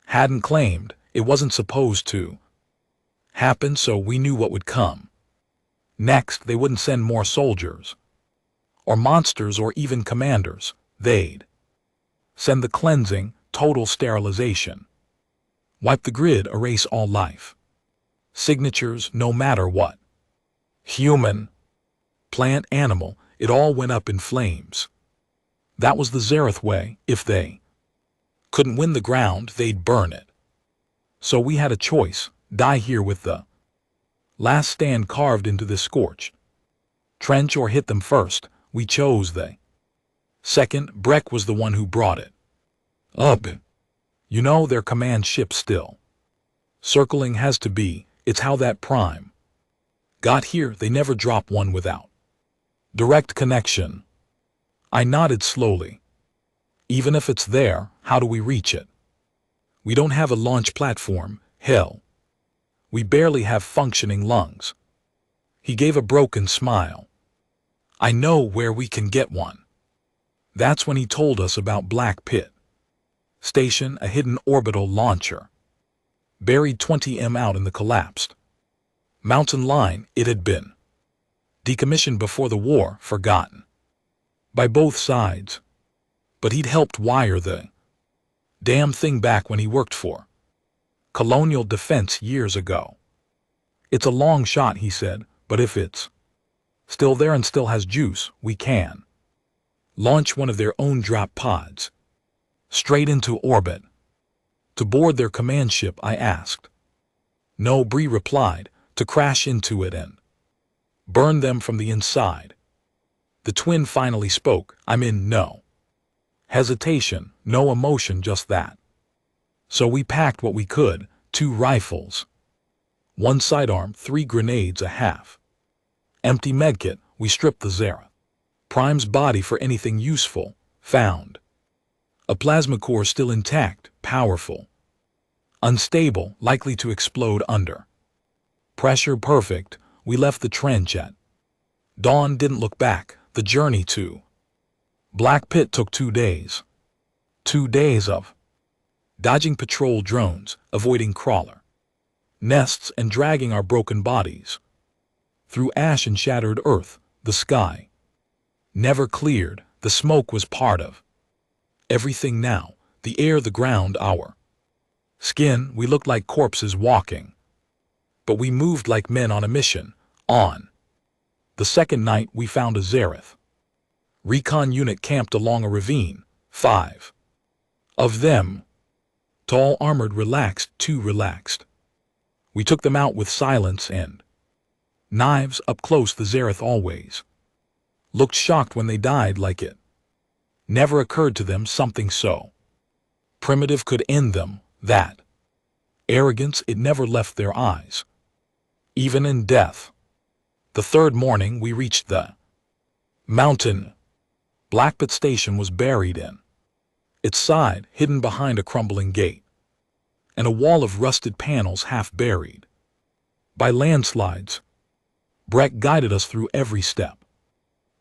hadn't claimed. It wasn't supposed to happen, so we knew what would come next. They wouldn't send more soldiers or monsters or even commanders. They'd send the cleansing, total sterilization. Wipe the grid, erase all life signatures, no matter what. Human, plant, animal, it all went up in flames. That was the Zareth way. If they couldn't win the ground, they'd burn it. So we had a choice: die here with the last stand carved into this scorched trench, or hit them first. We chose the second. Breck was the one who brought it up. You know, their command ship still circling has to be. It's how that Prime got here. They never drop one without direct connection. I nodded slowly. Even if it's there, how do we reach it? We don't have a launch platform. Hell, we barely have functioning lungs. He gave a broken smile. I know where we can get one. That's when he told us about Black Pit Station, a hidden orbital launcher buried 20 m out in the collapsed mountain line. It had been decommissioned before the war, forgotten by both sides, but he'd helped wire the damn thing back when he worked for Colonial Defense years ago. It's a long shot, he said, but if it's still there and still has juice, we can launch one of their own drop pods straight into orbit. To board their command ship, I asked. No, Bree replied, to crash into it and burn them from the inside. The twin finally spoke. I'm in. No hesitation, no emotion, just that. So we packed what we could: 2 rifles, 1 sidearm, 3 grenades, a half empty medkit. We stripped the Zareth Prime's body for anything useful, found a plasma core still intact, powerful, unstable, likely to explode under pressure. Perfect. We left the trench at dawn, didn't look back. The journey to Black Pit took 2 days. 2 days of dodging patrol drones, avoiding crawler nests, and dragging our broken bodies through ash and shattered earth. The sky never cleared. The smoke was part of everything now. The air, the ground, our skin. We looked like corpses walking, but we moved like men on a mission. On the second night, we found a Zareth recon unit camped along a ravine. 5 of them, tall, armored, relaxed, too relaxed. We took them out with silence and knives up close. The Zareth always looked shocked when they died, like it never occurred to them something so primitive could end them. That arrogance, it never left their eyes, even in death. The third morning we reached the mountain. Blackpit Station was buried in its side, hidden behind a crumbling gate and a wall of rusted panels half buried by landslides. Breck guided us through every step.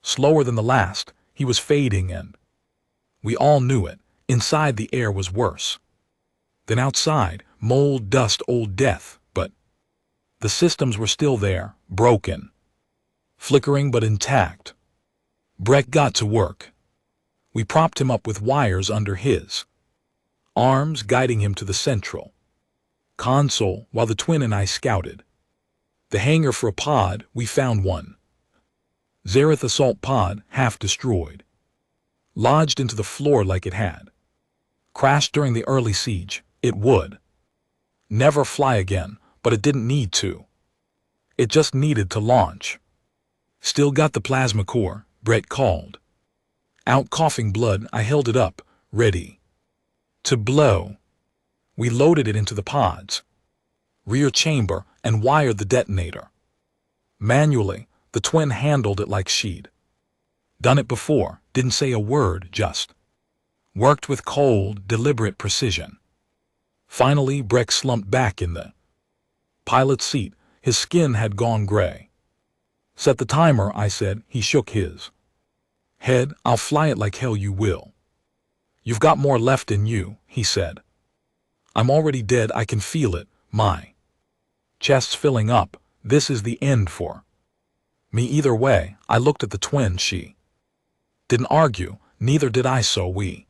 Slower than the last, he was fading, and we all knew it. Inside, the air was worse than outside. Mold, dust, old death. But the systems were still there, broken, flickering but intact. Breck got to work. We propped him up with wires under his arms, guiding him to the central console, while the twin and I scouted the hangar for a pod. We found one Zareth assault pod, half destroyed, lodged into the floor like it had crashed during the early siege. It would never fly again, but it didn't need to. It just needed to launch. Still got the plasma core, Brett called out, coughing blood. I held it up, ready to blow. We loaded it into the pod's rear chamber and wired the detonator manually. The twin handled it like she'd done it before, didn't say a word, just worked with cold, deliberate precision. Finally, Breck slumped back in the pilot's seat. His skin had gone gray. Set the timer, I said. He shook his head. I'll fly it like hell. You will. You've got more left in you, he said. I'm already dead. I can feel it. My chest's filling up. This is the end for me either way. I looked at the twin. She didn't argue. Neither did I, so we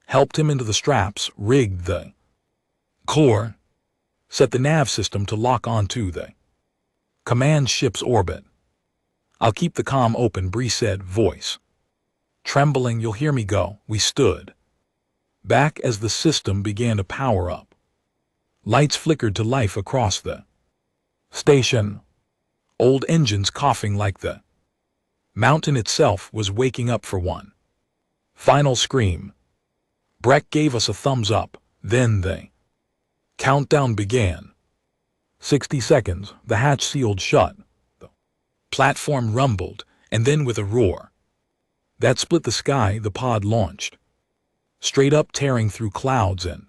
helped him into the straps, rigged the core, set the nav system to lock onto the command ship's orbit. I'll keep the comm open, Bree said, voice trembling. You'll hear me go. We stood back as the system began to power up. Lights flickered to life across the station. Old engines coughing like the mountain itself was waking up for one final scream. Breck gave us a thumbs up. Then the countdown began. 60 seconds. The hatch sealed shut. The platform rumbled, and then with a roar that split the sky, the pod launched straight up, tearing through clouds and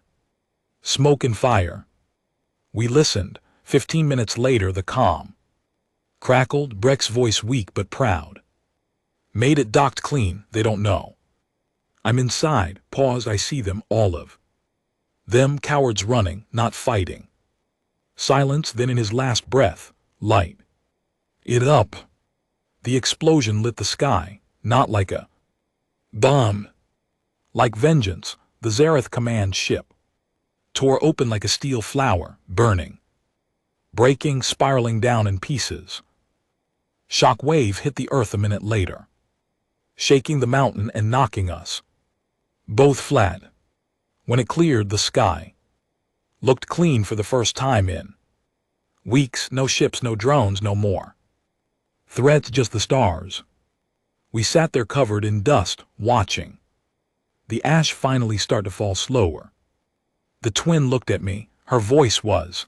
smoke and fire. We listened. 15 minutes later, the comm crackled. Breck's voice, weak but proud. Made it, docked clean. They don't know I'm inside. Pause. I see them, all of them, cowards running, not fighting. Silence. Then in his last breath, light it up. The explosion lit the sky, not like a bomb, like vengeance. The Zareth command ship tore open like a steel flower, burning, breaking, spiraling down in pieces. Shock wave hit the earth a minute later, shaking the mountain and knocking us both flat. When it cleared, the sky looked clean for the first time in weeks. No ships, no drones, no more threats, just the stars. We sat there covered in dust, watching the ash finally start to fall slower. The twin looked at me. Her voice was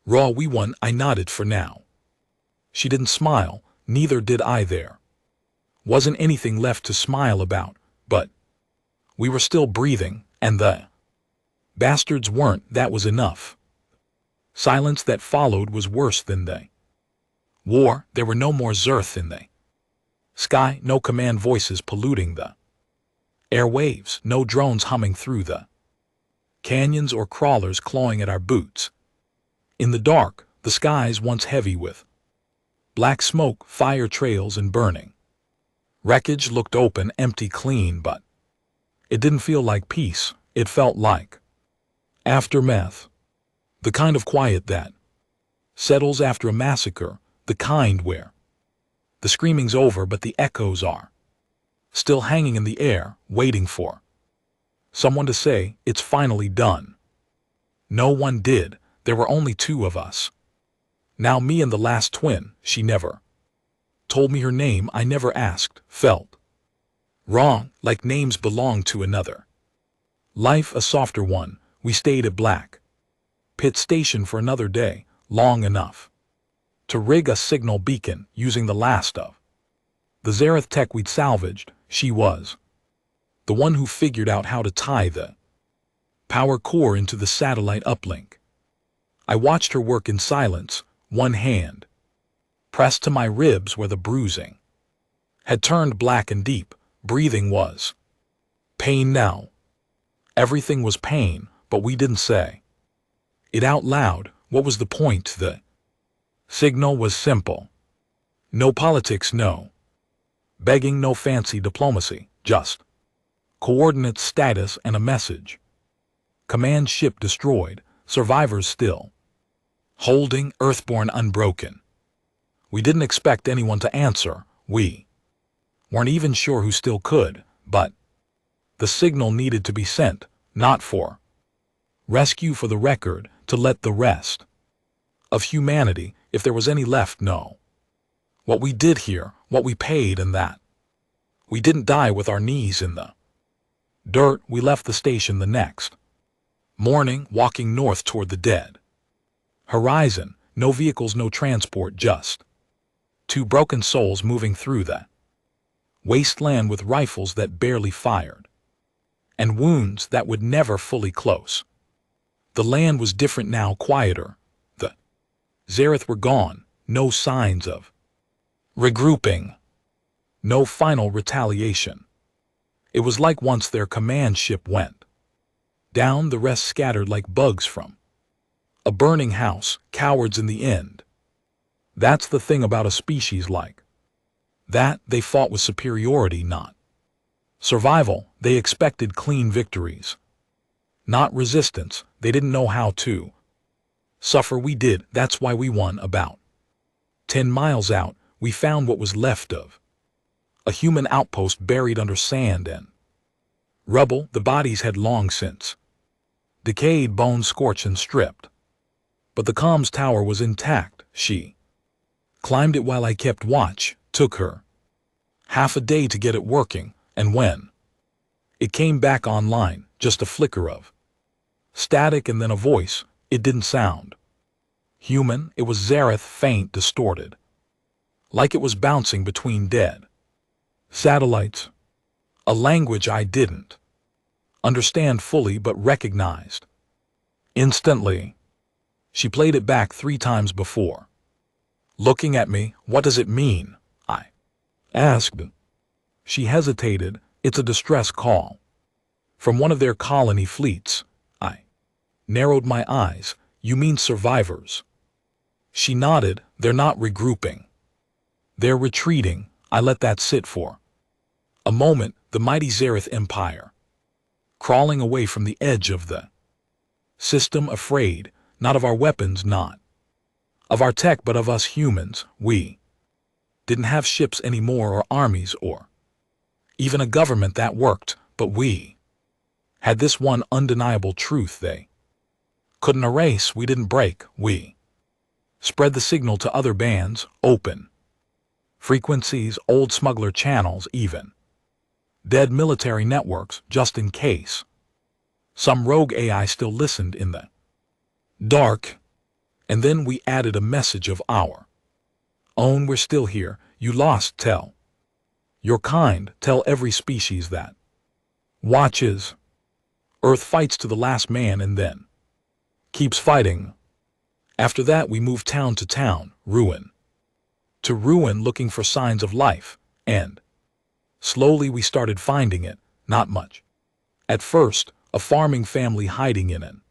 raw. We won. I nodded for now. She didn't smile. Neither did I. There wasn't anything left to smile about, but we were still breathing, and the bastards weren't. That was enough. Silence that followed was worse than the war. There were no more Zerth in the sky, no command voices polluting the airwaves, no drones humming through the canyons or crawlers clawing at our boots. In the dark, the skies once heavy with black smoke, fire trails, and burning wreckage looked open, empty, clean, but it didn't feel like peace. It felt like aftermath. The kind of quiet that settles after a massacre, the kind where the screaming's over but the echoes are still hanging in the air, waiting for someone to say, "It's finally done." No one did. There were only two of us. Now me and the last twin. She never told me her name. I never asked. Felt wrong, like names belonged to another life, a softer one. We stayed at Black Pit Station for another day, long enough to rig a signal beacon using the last of the Zareth tech we'd salvaged. She was the one who figured out how to tie the power core into the satellite uplink. I watched her work in silence, one hand pressed to my ribs where the bruising had turned black and deep. Breathing was pain now. Everything was pain, but we didn't say it out loud. What was the point? The signal was simple. No politics, no begging, no fancy diplomacy, just coordinates, status, and a message. Command ship destroyed, survivors still holding, Earthborn unbroken. We didn't expect anyone to answer. We weren't even sure who still could, but the signal needed to be sent, not for rescue, for the record, to let the rest of humanity, if there was any left, know what we did here, what we paid, and that we didn't die with our knees in the dirt. We left the station the next morning, walking north toward the dead horizon. No vehicles, no transport, just two broken souls moving through the wasteland with rifles that barely fired and wounds that would never fully close. The land was different now, quieter. The Zareth were gone, no signs of regrouping, no final retaliation. It was like once their command ship went down, the rest scattered like bugs from a burning house, cowards in the end. That's the thing about a species like that. They fought with superiority, not survival. They expected clean victories, not resistance. They didn't know how to suffer. We did. That's why we won. About 10 miles out, we found what was left of a human outpost buried under sand and rubble. The bodies had long since decayed, bones scorched and stripped. But the comms tower was intact. She climbed it while I kept watch. Took her half a day to get it working, and when it came back online, just a flicker of static and then a voice. It didn't sound human. It was Zareth, faint, distorted, like it was bouncing between dead satellites. A language I didn't understand fully but recognized instantly. She played it back 3 times before looking at me. "What does it mean?" I asked. She hesitated. "It's a distress call from one of their colony fleets." I narrowed my eyes. "You mean survivors?" She nodded. "They're not regrouping. They're retreating." I let that sit for a moment. The mighty Zareth Empire crawling away from the edge of the system, afraid, not of our weapons, not of our tech, but of us humans. We didn't have ships anymore, or armies, or even a government that worked, but we had this one undeniable truth they couldn't erase. We didn't break. We spread the signal to other bands, open frequencies, old smuggler channels, even dead military networks, just in case some rogue AI still listened in the dark. And then we added a message of our own. "We're still here. You lost. Tell your kind. Tell every species that watches. Earth fights to the last man and then keeps fighting." After that we moved town to town, ruin to ruin, looking for signs of life, and slowly we started finding it. Not much at first, A farming family hiding in an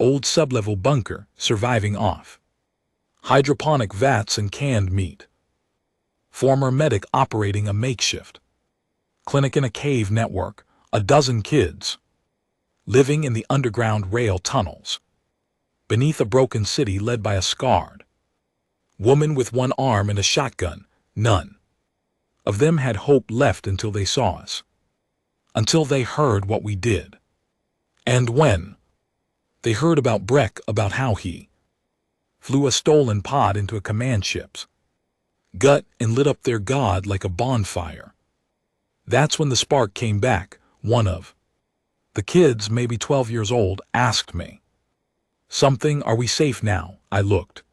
old sublevel bunker, surviving off hydroponic vats and canned meat. Former medic operating a makeshift clinic in a cave network. A dozen kids living in the underground rail tunnels beneath a broken city led by a scarred woman with one arm and a shotgun. None of them had hope left until they saw us, until they heard what we did. And when they heard about Breck, about how he flew a stolen pod into a command ship's gut and lit up their god like a bonfire, that's when the spark came back. One of the kids, maybe 12 years old, asked me something. Are we safe now? I looked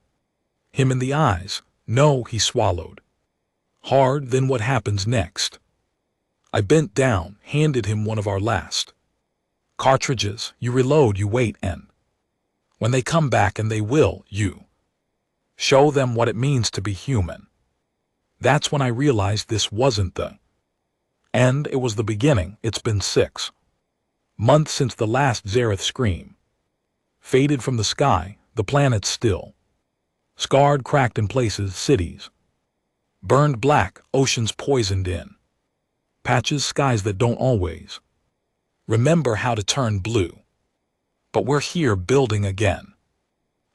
him in the eyes. No, he swallowed hard. Then what happens next? I bent down, handed him one of our last cartridges. You reload, you wait, and when they come back, and they will, you show them what it means to be human. That's when I realized this wasn't the end, it was the beginning. It's been 6 months since the last Zareth scream faded from the sky. The planet's still scarred, cracked in places, cities burned black, oceans poisoned in patches, skies that don't always remember how to turn blue. But we're here building again.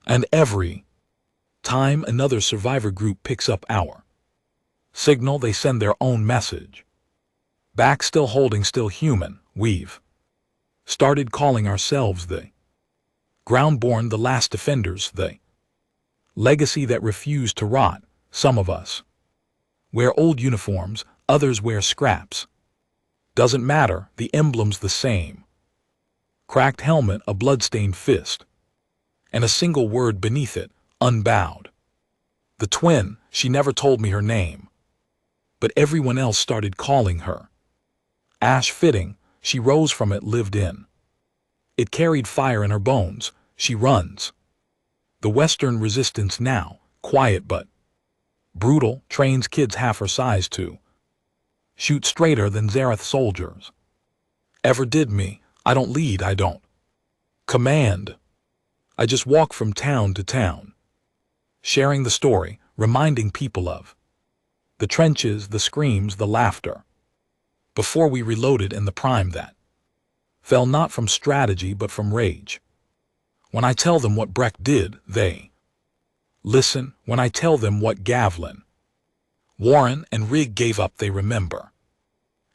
And every time another survivor group picks up our signal, they send their own message back, still holding, still human. We've started calling ourselves the Groundborn, the last defenders, the legacy that refused to rot. Some of us wear old uniforms, others wear scraps. Doesn't matter, the emblem's the same. Cracked helmet, a bloodstained fist, and a single word beneath it, unbowed. The twin, she never told me her name, but everyone else started calling her Ash. Fitting, she rose from it, lived in it, carried fire in her bones. She runs the Western resistance now, quiet but brutal, trains kids half her size to shoot straighter than Zareth soldiers ever did. Me, I don't lead, I don't command. I just walk from town to town, sharing the story, reminding people of the trenches, the screams, the laughter before we reloaded, and the prime that fell not from strategy but from rage. When I tell them what Breck did, they listen. When I tell them what Gavlin, Warren, and Rigg gave up, they remember.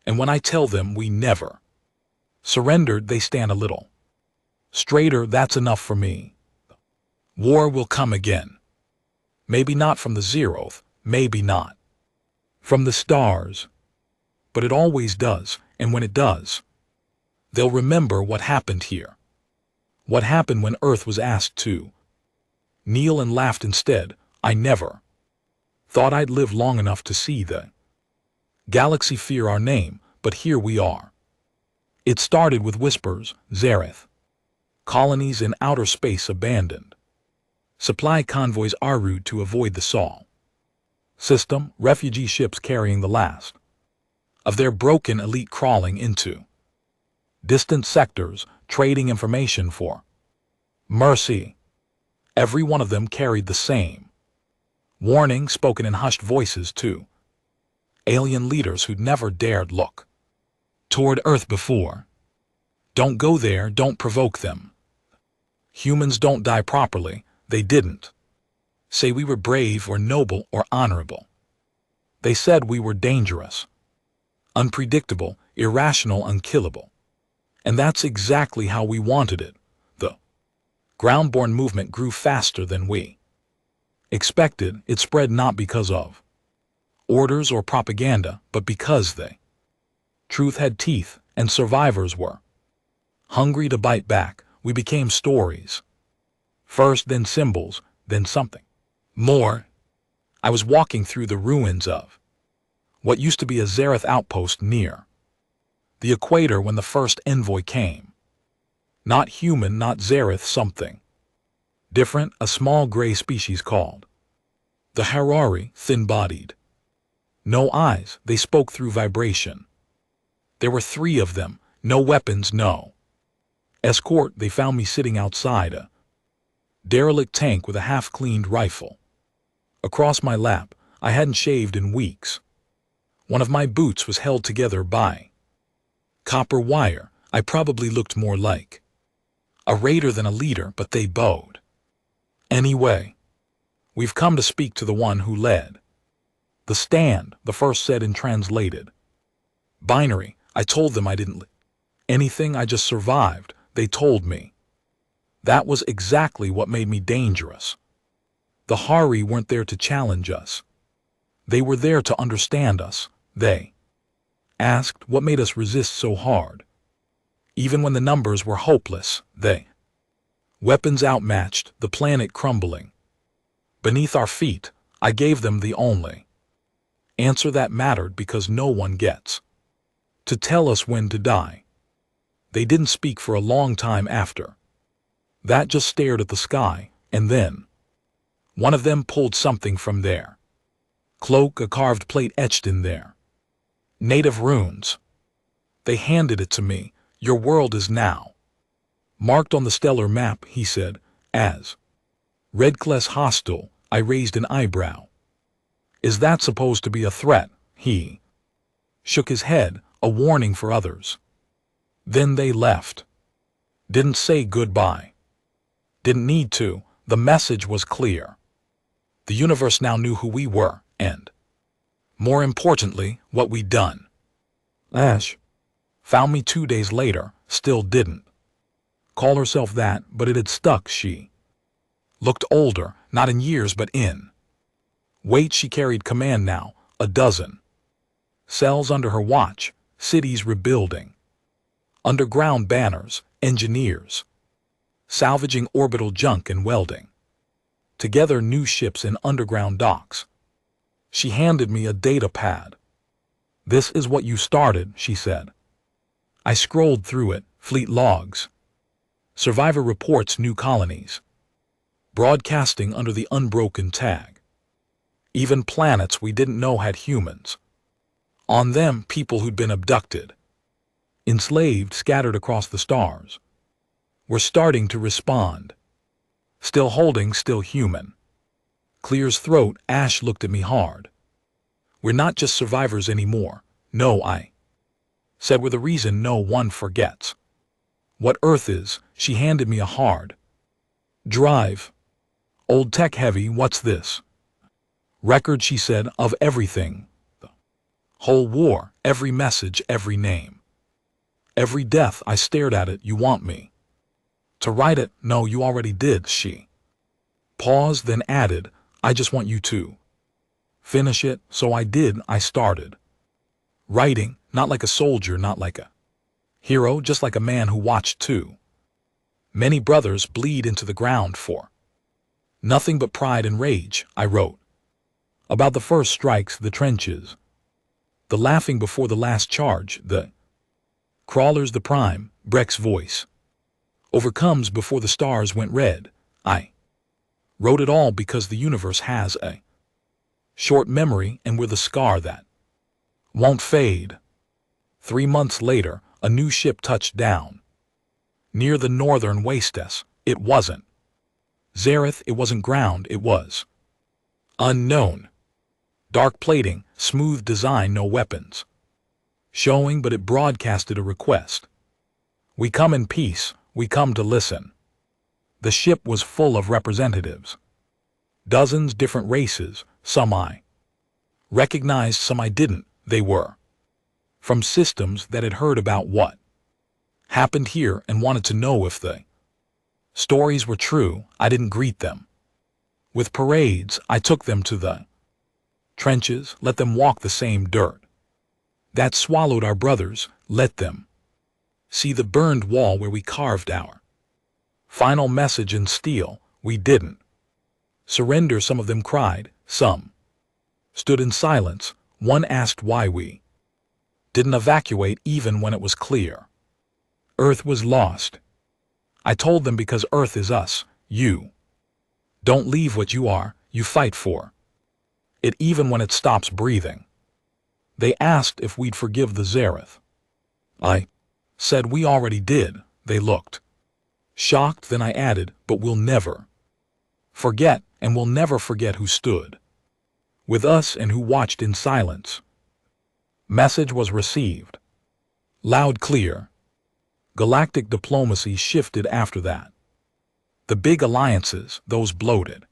And when I tell them we never surrendered, they stand a little straighter. That's enough for me. War will come again. Maybe not from the zeroth, maybe not from the stars, but it always does, and when it does, they'll remember what happened here. What happened when Earth was asked to kneel and laughed instead. I never thought I'd live long enough to see the galaxy fear our name, but here we are. It started with whispers, Zareth, colonies in outer space abandoned, supply convoys en route to avoid the Sol system, refugee ships carrying the last of their broken elite crawling into distant sectors, trading information for mercy. Every one of them carried the same warning, spoken in hushed voices to alien leaders who'd never dared look toward Earth before. Don't go there, don't provoke them. Humans don't die properly. They didn't say we were brave or noble or honorable. They said we were dangerous, unpredictable, irrational, unkillable. And that's exactly how we wanted it. The Groundborn movement grew faster than we expected. It spread not because of orders or propaganda, but because the truth had teeth and survivors were hungry to bite back. We became stories. First, then symbols, then something more. I was walking through the ruins of what used to be a Zareth outpost near the equator when the first envoy came. Not human, not Zareth, something different, a small gray species called the Harari, thin-bodied. No eyes, they spoke through vibration. There were 3 of them, no weapons, no Escort, they found me sitting outside a derelict tank with a half-cleaned rifle. Across my lap, I hadn't shaved in weeks. One of my boots was held together by copper wire. I probably looked more like a raider than a leader, but they bowed. Anyway, we've come to speak to the one who led the stand, the first said in translated binary. I told them I didn't anything, I just survived, they told me. That was exactly what made me dangerous. The Hari weren't there to challenge us. They were there to understand us. They asked what made us resist so hard. Even when the numbers were hopeless, they weapons outmatched, the planet crumbling beneath our feet. I gave them the only answer that mattered, because no one gets to tell us when to die. They didn't speak for a long time after that, just stared at the sky, and then one of them pulled something from their cloak, a carved plate etched in their native runes. They handed it to me. Your world is now marked on the stellar map, he said, as Redcless hostile. I raised an eyebrow. Is that supposed to be a threat? He shook his head, a warning for others. Then they left. Didn't say goodbye. Didn't need to. The message was clear. The universe now knew who we were, and, more importantly, what we'd done. Ash found me 2 days later, still didn't call herself that, but it had stuck. She looked older, not in years but in weight. She carried command now, a dozen cells under her watch, cities rebuilding, underground banners, engineers salvaging orbital junk and welding together new ships in underground docks. She handed me a data pad. This is what you started, she said. I scrolled through it. Fleet logs, survivor reports, new colonies broadcasting under the unbroken tag. Even planets we didn't know had humans on them, people who'd been abducted, enslaved, scattered across the stars, were starting to respond. Still holding, still human. Clear's throat. Ash looked at me hard. We're not just survivors anymore. No, I said, we're the reason no one forgets what Earth is. She handed me a hard drive. Old tech heavy. What's this? Record, she said, of everything. The whole war, every message, every name, every death. I stared at it. You want me to write it? No, you already did. She paused, then added, I just want you to finish it. So I did. I started writing, not like a soldier, not like a hero, just like a man who watched too many brothers bleed into the ground for nothing but pride and rage. I wrote about the first strikes, the trenches, the laughing before the last charge, the crawlers, the prime. Breck's voice overcomes before the stars went red. I wrote it all because the universe has a short memory, and we're the scar that won't fade. 3 months later, a new ship touched down near the northern wastes. It wasn't Zareth, it wasn't ground, it was unknown. Dark plating, smooth design, no weapons showing, but it broadcasted a request. We come in peace, we come to listen. The ship was full of representatives. Dozens, different races, some I recognized, some I didn't. They were from systems that had heard about what happened here and wanted to know if the stories were true. I didn't greet them with parades. I took them to the trenches, let them walk the same dirt that swallowed our brothers, let them see the burned wall where we carved our final message in steel. We didn't surrender. Some of them cried, some stood in silence. One asked why we didn't evacuate even when it was clear Earth was lost. I told them because Earth is us. You don't leave what you are, you fight for it even when it stops breathing. They asked if we'd forgive the Zareth. I said we already did. They looked Shocked, then I added, but we'll never forget, and we'll never forget who stood with us and who watched in silence. Message was received. Loud, clear. Galactic diplomacy shifted after that. The big alliances, those bloated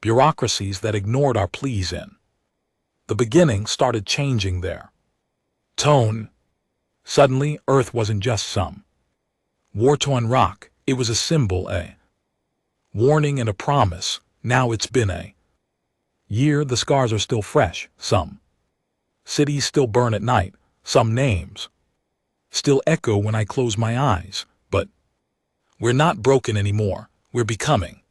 bureaucracies that ignored our pleas in the beginning, started changing their tone. Suddenly, Earth wasn't just some war-torn rock. It was a symbol, a warning and a promise. Now it's been a year. The scars are still fresh. Some cities still burn at night. Some names still echo when I close my eyes. But we're not broken anymore. We're becoming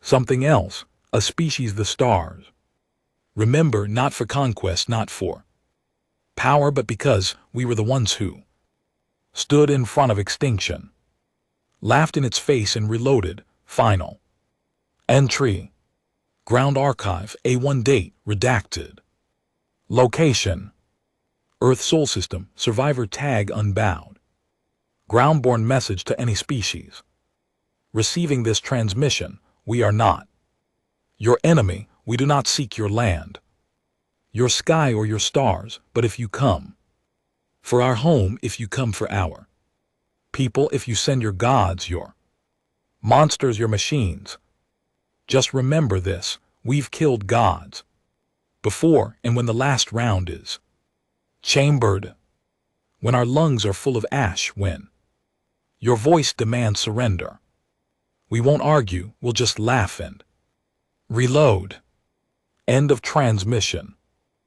something else, a species the stars remember, not for conquest, not for power, but because we were the ones who stood in front of extinction, laughed in its face, and reloaded. Final entry. Ground Archive, A1 date, redacted. Location: Earth Sol System, survivor tag unbowed. Groundborn message to any species receiving this transmission: we are not your enemy. We do not seek your land, your sky, or your stars. But if you come for our home, if you come for our people, if you send your gods, your monsters, your machines, just remember this: we've killed gods before, and when the last round is chambered, when our lungs are full of ash, when your voice demands surrender, we won't argue, we'll just laugh and reload. End of transmission.